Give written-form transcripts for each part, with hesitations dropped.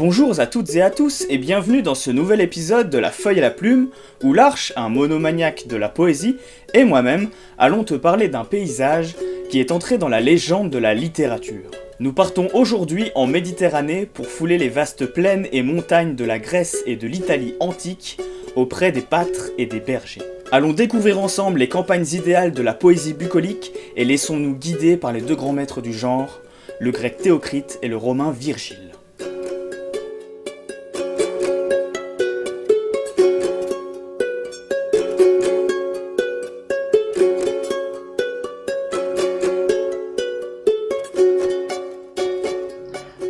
Bonjour à toutes et à tous et bienvenue dans ce nouvel épisode de La Feuille à la Plume où l'Arche, un monomaniaque de la poésie, et moi-même allons te parler d'un paysage qui est entré dans la légende de la littérature. Nous partons aujourd'hui en Méditerranée pour fouler les vastes plaines et montagnes de la Grèce et de l'Italie antique auprès des pâtres et des bergers. Allons découvrir ensemble les campagnes idéales de la poésie bucolique et laissons-nous guider par les deux grands maîtres du genre, le grec Théocrite et le romain Virgile.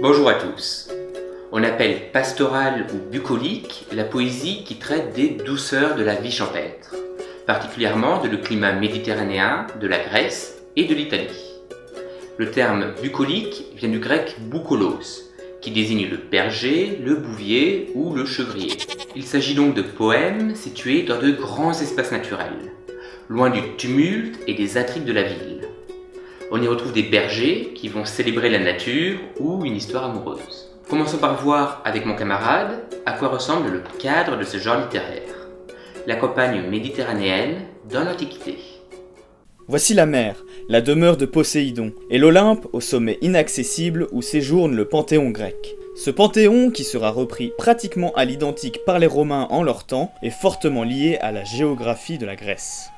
Bonjour à tous. On appelle pastorale ou bucolique la poésie qui traite des douceurs de la vie champêtre, particulièrement de le climat méditerranéen, de la Grèce et de l'Italie. Le terme bucolique vient du grec boukolos, qui désigne le berger, le bouvier ou le chevrier. Il s'agit donc de poèmes situés dans de grands espaces naturels, loin du tumulte et des intrigues de la ville. On y retrouve des bergers qui vont célébrer la nature ou une histoire amoureuse. Commençons par voir avec mon camarade à quoi ressemble le cadre de ce genre littéraire. La campagne méditerranéenne dans l'Antiquité. Voici la mer, la demeure de Poséidon, et l'Olympe au sommet inaccessible où séjourne le Panthéon grec. Ce panthéon, qui sera repris pratiquement à l'identique par les Romains en leur temps, est fortement lié à la géographie de la Grèce.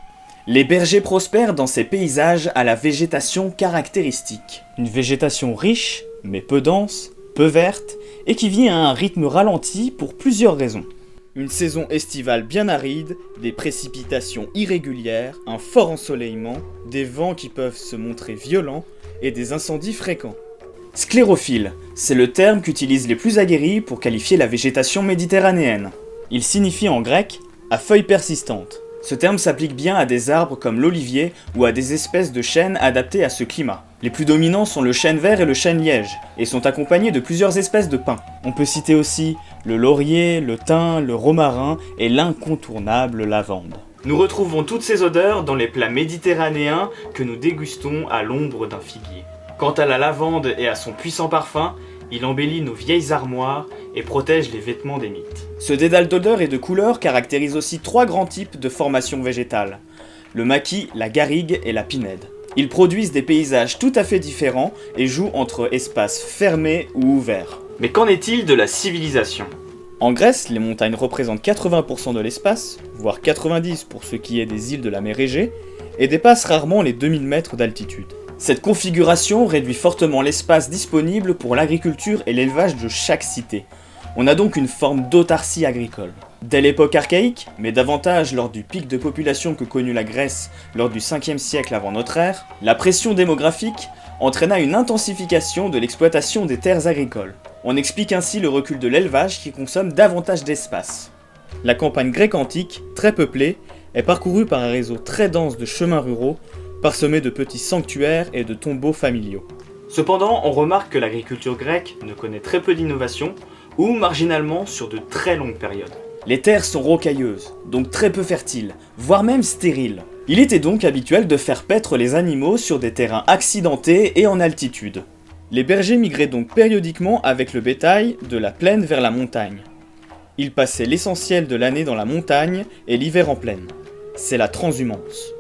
Les bergers prospèrent dans ces paysages à la végétation caractéristique. Une végétation riche, mais peu dense, peu verte, et qui vit à un rythme ralenti pour plusieurs raisons. Une saison estivale bien aride, des précipitations irrégulières, un fort ensoleillement, des vents qui peuvent se montrer violents, et des incendies fréquents. Sclérophile, c'est le terme qu'utilisent les plus aguerris pour qualifier la végétation méditerranéenne. Il signifie en grec « à feuilles persistantes ». Ce terme s'applique bien à des arbres comme l'olivier ou à des espèces de chênes adaptées à ce climat. Les plus dominants sont le chêne vert et le chêne liège, et sont accompagnés de plusieurs espèces de pins. On peut citer aussi le laurier, le thym, le romarin et l'incontournable lavande. Nous retrouvons toutes ces odeurs dans les plats méditerranéens que nous dégustons à l'ombre d'un figuier. Quant à la lavande et à son puissant parfum, il embellit nos vieilles armoires et protège les vêtements des mythes. Ce dédale d'odeurs et de couleurs caractérise aussi trois grands types de formations végétales. Le maquis, la garrigue et la pinède. Ils produisent des paysages tout à fait différents et jouent entre espaces fermés ou ouverts. Mais qu'en est-il de la civilisation ? En Grèce, les montagnes représentent 80% de l'espace, voire 90% pour ce qui est des îles de la mer Égée, et dépassent rarement les 2000 mètres d'altitude. Cette configuration réduit fortement l'espace disponible pour l'agriculture et l'élevage de chaque cité. On a donc une forme d'autarcie agricole. Dès l'époque archaïque, mais davantage lors du pic de population que connut la Grèce lors du 5e siècle avant notre ère, la pression démographique entraîna une intensification de l'exploitation des terres agricoles. On explique ainsi le recul de l'élevage qui consomme davantage d'espace. La campagne grecque antique, très peuplée, est parcourue par un réseau très dense de chemins ruraux, parsemés de petits sanctuaires et de tombeaux familiaux. Cependant, on remarque que l'agriculture grecque ne connaît très peu d'innovation, ou marginalement sur de très longues périodes. Les terres sont rocailleuses, donc très peu fertiles, voire même stériles. Il était donc habituel de faire paître les animaux sur des terrains accidentés et en altitude. Les bergers migraient donc périodiquement avec le bétail de la plaine vers la montagne. Ils passaient l'essentiel de l'année dans la montagne et l'hiver en plaine. C'est la transhumance.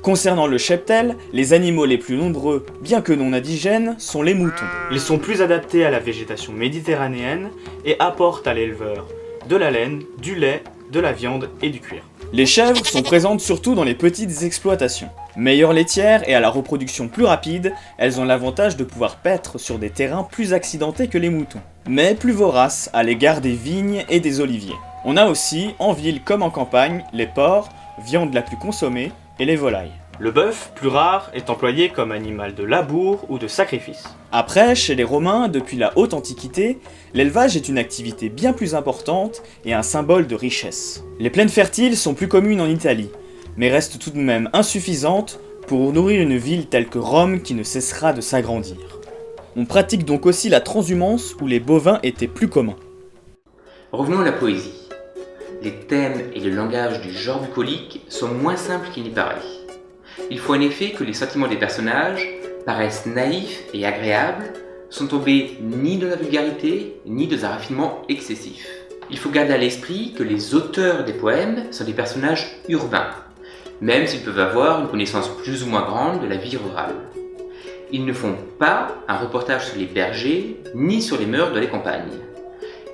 Concernant le cheptel, les animaux les plus nombreux, bien que non indigènes, sont les moutons. Ils sont plus adaptés à la végétation méditerranéenne et apportent à l'éleveur de la laine, du lait, de la viande et du cuir. Les chèvres sont présentes surtout dans les petites exploitations. Meilleures laitières et à la reproduction plus rapide, elles ont l'avantage de pouvoir paître sur des terrains plus accidentés que les moutons, mais plus voraces à l'égard des vignes et des oliviers. On a aussi, en ville comme en campagne, les porcs, viande la plus consommée, et les volailles. Le bœuf, plus rare, est employé comme animal de labour ou de sacrifice. Après, chez les Romains, depuis la haute antiquité, l'élevage est une activité bien plus importante et un symbole de richesse. Les plaines fertiles sont plus communes en Italie, mais restent tout de même insuffisantes pour nourrir une ville telle que Rome qui ne cessera de s'agrandir. On pratique donc aussi la transhumance où les bovins étaient plus communs. Revenons à la poésie. Les thèmes et le langage du genre bucolique sont moins simples qu'il n'y paraît. Il faut en effet que les sentiments des personnages paraissent naïfs et agréables, sont tombés ni dans la vulgarité, ni dans un raffinement excessif. Il faut garder à l'esprit que les auteurs des poèmes sont des personnages urbains, même s'ils peuvent avoir une connaissance plus ou moins grande de la vie rurale. Ils ne font pas un reportage sur les bergers, ni sur les mœurs dans les campagnes.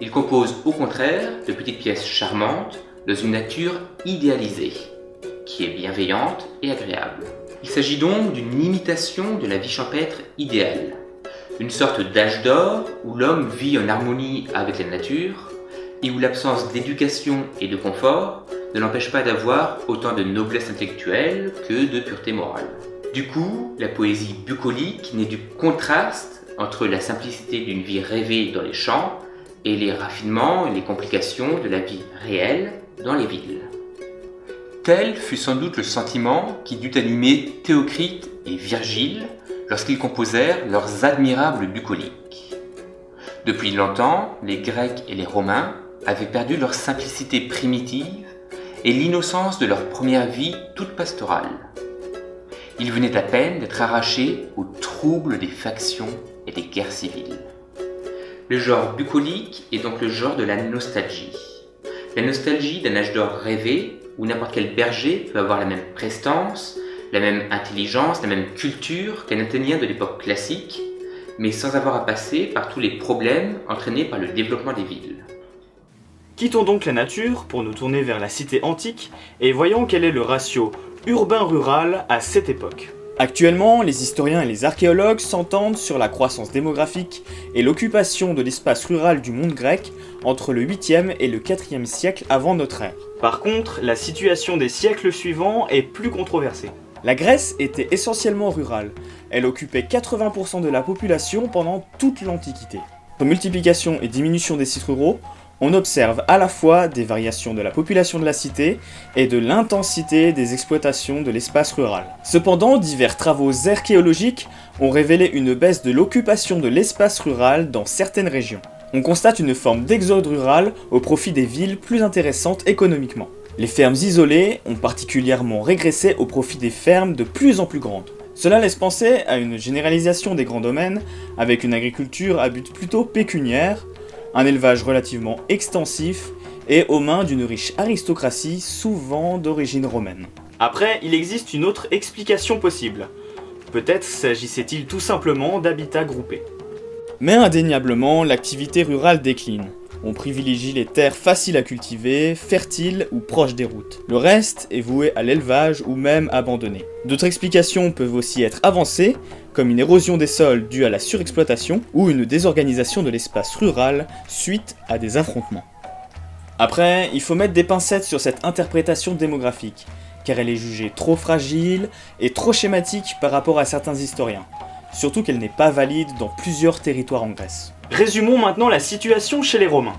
Ils composent au contraire de petites pièces charmantes dans une nature idéalisée, qui est bienveillante et agréable. Il s'agit donc d'une imitation de la vie champêtre idéale, une sorte d'âge d'or où l'homme vit en harmonie avec la nature et où l'absence d'éducation et de confort ne l'empêche pas d'avoir autant de noblesse intellectuelle que de pureté morale. Du coup, la poésie bucolique naît du contraste entre la simplicité d'une vie rêvée dans les champs et les raffinements et les complications de la vie réelle dans les villes. Tel fut sans doute le sentiment qui dut animer Théocrite et Virgile lorsqu'ils composèrent leurs admirables bucoliques. Depuis longtemps, les Grecs et les Romains avaient perdu leur simplicité primitive et l'innocence de leur première vie toute pastorale. Ils venaient à peine d'être arrachés aux troubles des factions et des guerres civiles. Le genre bucolique est donc le genre de la nostalgie. La nostalgie d'un âge d'or rêvé où n'importe quel berger peut avoir la même prestance, la même intelligence, la même culture qu'un Athénien de l'époque classique, mais sans avoir à passer par tous les problèmes entraînés par le développement des villes. Quittons donc la nature pour nous tourner vers la cité antique et voyons quel est le ratio urbain-rural à cette époque. Actuellement, les historiens et les archéologues s'entendent sur la croissance démographique et l'occupation de l'espace rural du monde grec entre le 8e et le 4e siècle avant notre ère. Par contre, la situation des siècles suivants est plus controversée. La Grèce était essentiellement rurale. Elle occupait 80% de la population pendant toute l'Antiquité. Entre multiplication et diminution des sites ruraux, on observe à la fois des variations de la population de la cité et de l'intensité des exploitations de l'espace rural. Cependant, divers travaux archéologiques ont révélé une baisse de l'occupation de l'espace rural dans certaines régions. On constate une forme d'exode rural au profit des villes plus intéressantes économiquement. Les fermes isolées ont particulièrement régressé au profit des fermes de plus en plus grandes. Cela laisse penser à une généralisation des grands domaines avec une agriculture à but plutôt pécuniaire, un élevage relativement extensif et aux mains d'une riche aristocratie souvent d'origine romaine. Après, il existe une autre explication possible. Peut-être s'agissait-il tout simplement d'habitats groupés. Mais indéniablement, l'activité rurale décline. On privilégie les terres faciles à cultiver, fertiles ou proches des routes. Le reste est voué à l'élevage ou même abandonné. D'autres explications peuvent aussi être avancées, comme une érosion des sols due à la surexploitation ou une désorganisation de l'espace rural suite à des affrontements. Après, il faut mettre des pincettes sur cette interprétation démographique, car elle est jugée trop fragile et trop schématique par rapport à certains historiens, surtout qu'elle n'est pas valide dans plusieurs territoires en Grèce. Résumons maintenant la situation chez les Romains.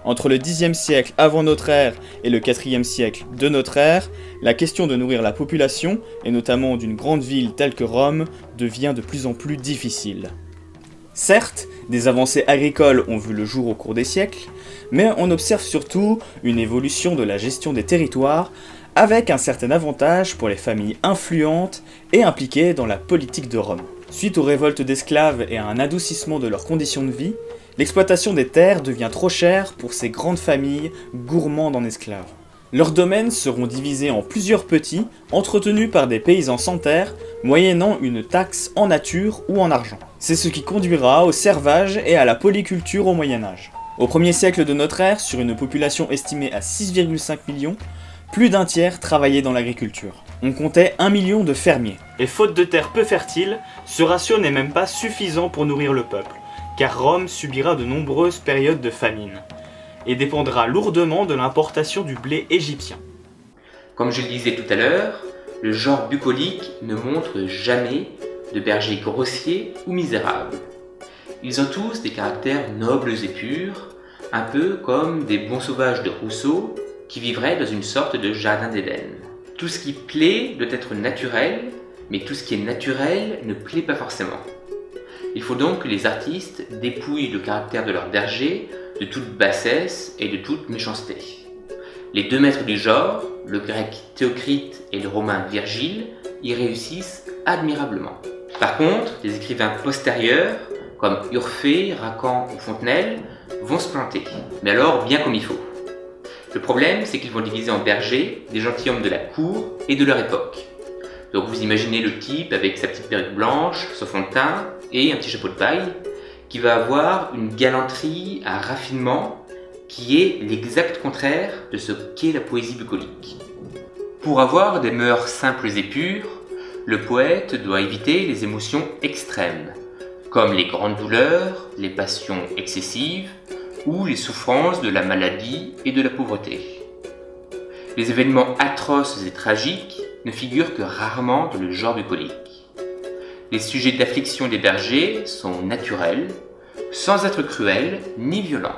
Entre le Xe siècle avant notre ère et le IVe siècle de notre ère, la question de nourrir la population, et notamment d'une grande ville telle que Rome, devient de plus en plus difficile. Certes, des avancées agricoles ont vu le jour au cours des siècles, mais on observe surtout une évolution de la gestion des territoires, avec un certain avantage pour les familles influentes et impliquées dans la politique de Rome. Suite aux révoltes d'esclaves et à un adoucissement de leurs conditions de vie, l'exploitation des terres devient trop chère pour ces grandes familles gourmandes en esclaves. Leurs domaines seront divisés en plusieurs petits, entretenus par des paysans sans terre, moyennant une taxe en nature ou en argent. C'est ce qui conduira au servage et à la polyculture au Moyen-Âge. Au 1er siècle de notre ère, sur une population estimée à 6,5 millions, plus d'un tiers travaillait dans l'agriculture. On comptait 1 million de fermiers. Et faute de terres peu fertiles, ce ratio n'est même pas suffisant pour nourrir le peuple, car Rome subira de nombreuses périodes de famine, et dépendra lourdement de l'importation du blé égyptien. Comme je le disais tout à l'heure, le genre bucolique ne montre jamais de bergers grossiers ou misérables. Ils ont tous des caractères nobles et purs, un peu comme des bons sauvages de Rousseau qui vivraient dans une sorte de jardin d'Éden. Tout ce qui plaît doit être naturel, mais tout ce qui est naturel ne plaît pas forcément. Il faut donc que les artistes dépouillent le caractère de leurs bergers de toute bassesse et de toute méchanceté. Les deux maîtres du genre, le grec Théocrite et le romain Virgile, y réussissent admirablement. Par contre, les écrivains postérieurs, comme Urfé, Racan ou Fontenelle, vont se planter, mais alors bien comme il faut. Le problème, c'est qu'ils vont diviser en bergers des gentilshommes de la cour et de leur époque. Donc vous imaginez le type avec sa petite perruque blanche, son fond de teint et un petit chapeau de paille, qui va avoir une galanterie, un raffinement, qui est l'exact contraire de ce qu'est la poésie bucolique. Pour avoir des mœurs simples et pures, le poète doit éviter les émotions extrêmes, comme les grandes douleurs, les passions excessives ou les souffrances de la maladie et de la pauvreté. Les événements atroces et tragiques ne figurent que rarement dans le genre bucolique. Les sujets d'affliction des bergers sont naturels, sans être cruels ni violents.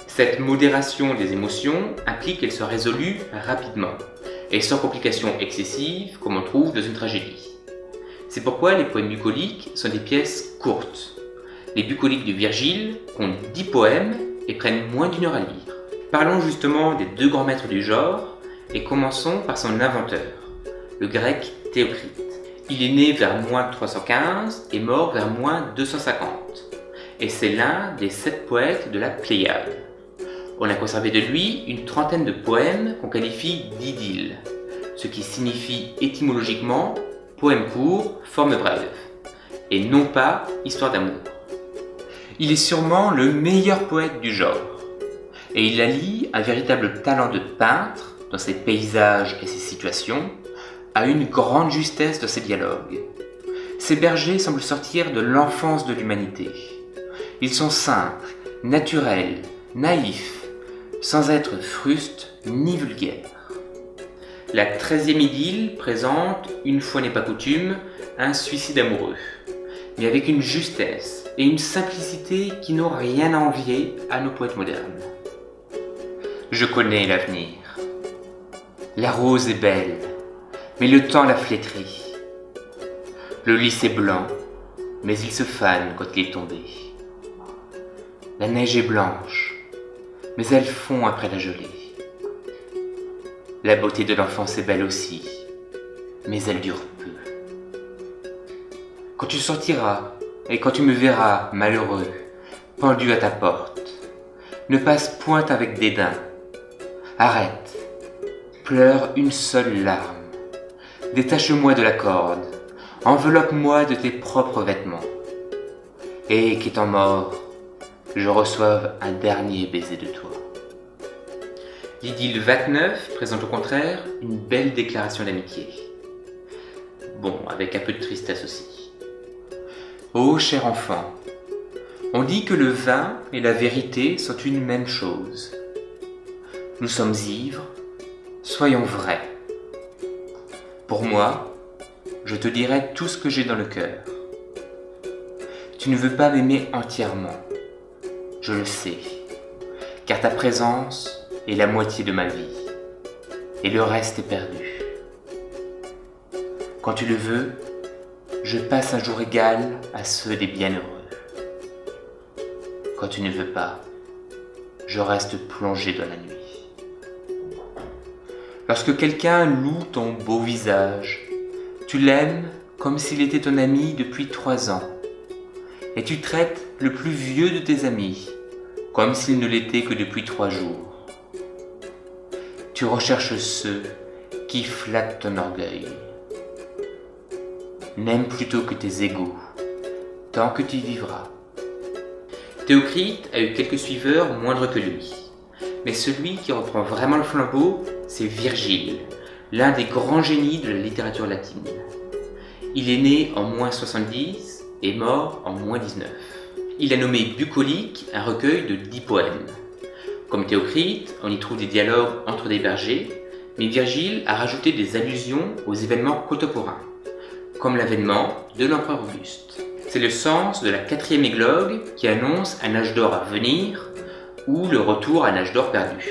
Cette modération des émotions implique qu'elles soient résolues rapidement et sans complications excessives comme on trouve dans une tragédie. C'est pourquoi les poèmes bucoliques sont des pièces courtes. Les bucoliques de Virgile comptent 10 poèmes et prennent moins d'1 heure à lire. Parlons justement des deux grands maîtres du genre et commençons par son inventeur, le grec Théocrite. Il est né vers -315 et mort vers -250, et c'est l'un des 7 poètes de la Pléiade. On a conservé de lui une trentaine de poèmes qu'on qualifie d'idylles, ce qui signifie étymologiquement poème court, forme brève, et non pas histoire d'amour. Il est sûrement le meilleur poète du genre, et il allie un véritable talent de peintre dans ses paysages et ses situations, à une grande justesse dans ses dialogues. Ces bergers semblent sortir de l'enfance de l'humanité. Ils sont simples, naturels, naïfs, sans être frustes ni vulgaires. La 13e idylle présente, une fois n'est pas coutume, un suicide amoureux, mais avec une justesse et une simplicité qui n'ont rien à envier à nos poètes modernes. Je connais l'avenir. La rose est belle, mais le temps la flétrit. Le lys est blanc, mais il se fane quand il est tombé. La neige est blanche, mais elle fond après la gelée. La beauté de l'enfance est belle aussi, mais elle dure peu. Quand tu sortiras et quand tu me verras malheureux, pendu à ta porte, ne passe point avec dédain. Arrête, pleure une seule larme. Détache-moi de la corde, enveloppe-moi de tes propres vêtements, et qu'étant mort, je reçoive un dernier baiser de toi. L'idylle 29 présente au contraire une belle déclaration d'amitié. Bon, avec un peu de tristesse aussi. Ô cher enfant, on dit que le vin et la vérité sont une même chose. Nous sommes ivres, soyons vrais. Pour moi, je te dirai tout ce que j'ai dans le cœur. Tu ne veux pas m'aimer entièrement, je le sais, car ta présence est la moitié de ma vie, et le reste est perdu. Quand tu le veux, je passe un jour égal à ceux des bienheureux. Quand tu ne veux pas, je reste plongé dans la nuit. Lorsque quelqu'un loue ton beau visage, tu l'aimes comme s'il était ton ami depuis 3 ans, et tu traites le plus vieux de tes amis comme s'il ne l'était que depuis 3 jours. Tu recherches ceux qui flattent ton orgueil. N'aime plutôt que tes égaux, tant que tu vivras. Théocrite a eu quelques suiveurs moindres que lui, mais celui qui reprend vraiment le flambeau, c'est Virgile, l'un des grands génies de la littérature latine. Il est né en -70 et mort en -19. Il a nommé bucolique un recueil de 10 poèmes. Comme Théocrite, on y trouve des dialogues entre des bergers, mais Virgile a rajouté des allusions aux événements contemporains, comme l'avènement de l'empereur Auguste. C'est le sens de la 4e églogue qui annonce un âge d'or à venir ou le retour à un âge d'or perdu.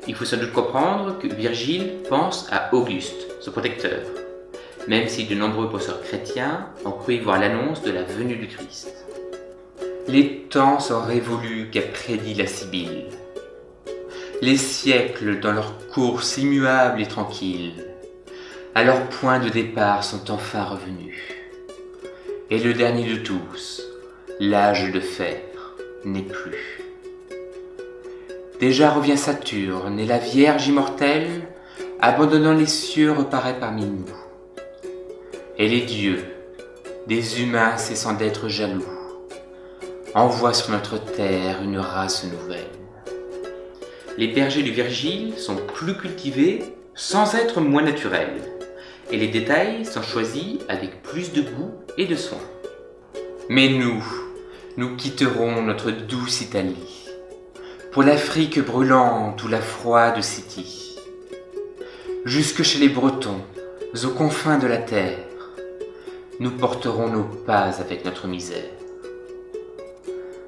Il faut sans doute comprendre que Virgile pense à Auguste, son protecteur, même si de nombreux penseurs chrétiens ont cru y voir l'annonce de la venue du Christ. Les temps sont révolus qu'a prédit la Sibylle. Les siècles dans leur course immuable et tranquille, à leur point de départ sont enfin revenus. Et le dernier de tous, L'âge de fer n'est plus. Déjà revient Saturne, et la Vierge immortelle, abandonnant les cieux, reparaît parmi nous. Et les dieux, des humains cessant d'être jaloux, envoient sur notre terre une race nouvelle. Les bergers du Virgile sont plus cultivés sans être moins naturels, et les détails sont choisis avec plus de goût et de soin. Mais nous quitterons notre douce Italie pour l'Afrique brûlante ou la froide Scythie, jusque chez les Bretons, aux confins de la terre, nous porterons nos pas avec notre misère.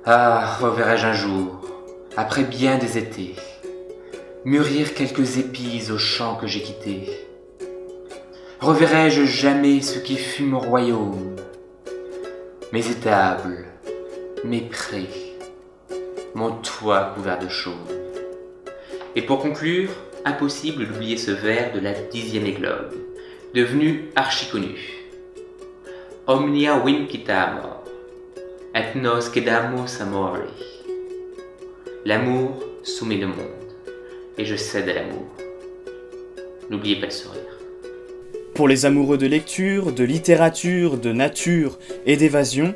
Ah, reverrai-je un jour, après bien des étés, mûrir quelques épis aux champs que j'ai quittés? Reverrai-je jamais ce qui fut mon royaume, mes étables, mes prés, mon toit couvert de chaume? Et pour conclure, impossible d'oublier ce vers de la 10e églogue, devenu archi-connu. Omnia vincit amor, et nos quedamos amori. L'amour soumet le monde, et je cède à l'amour. N'oubliez pas le sourire. Pour les amoureux de lecture, de littérature, de nature et d'évasion,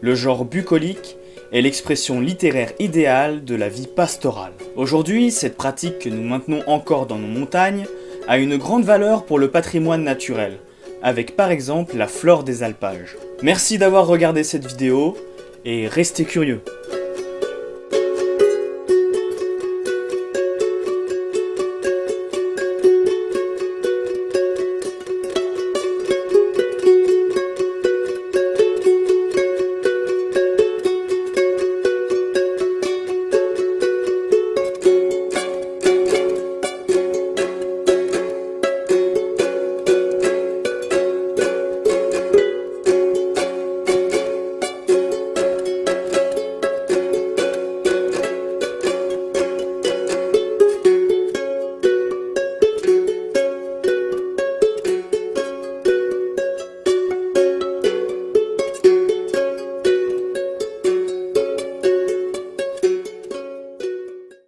le genre bucolique est l'expression littéraire idéale de la vie pastorale. Aujourd'hui, cette pratique que nous maintenons encore dans nos montagnes a une grande valeur pour le patrimoine naturel, avec par exemple la flore des alpages. Merci d'avoir regardé cette vidéo et restez curieux.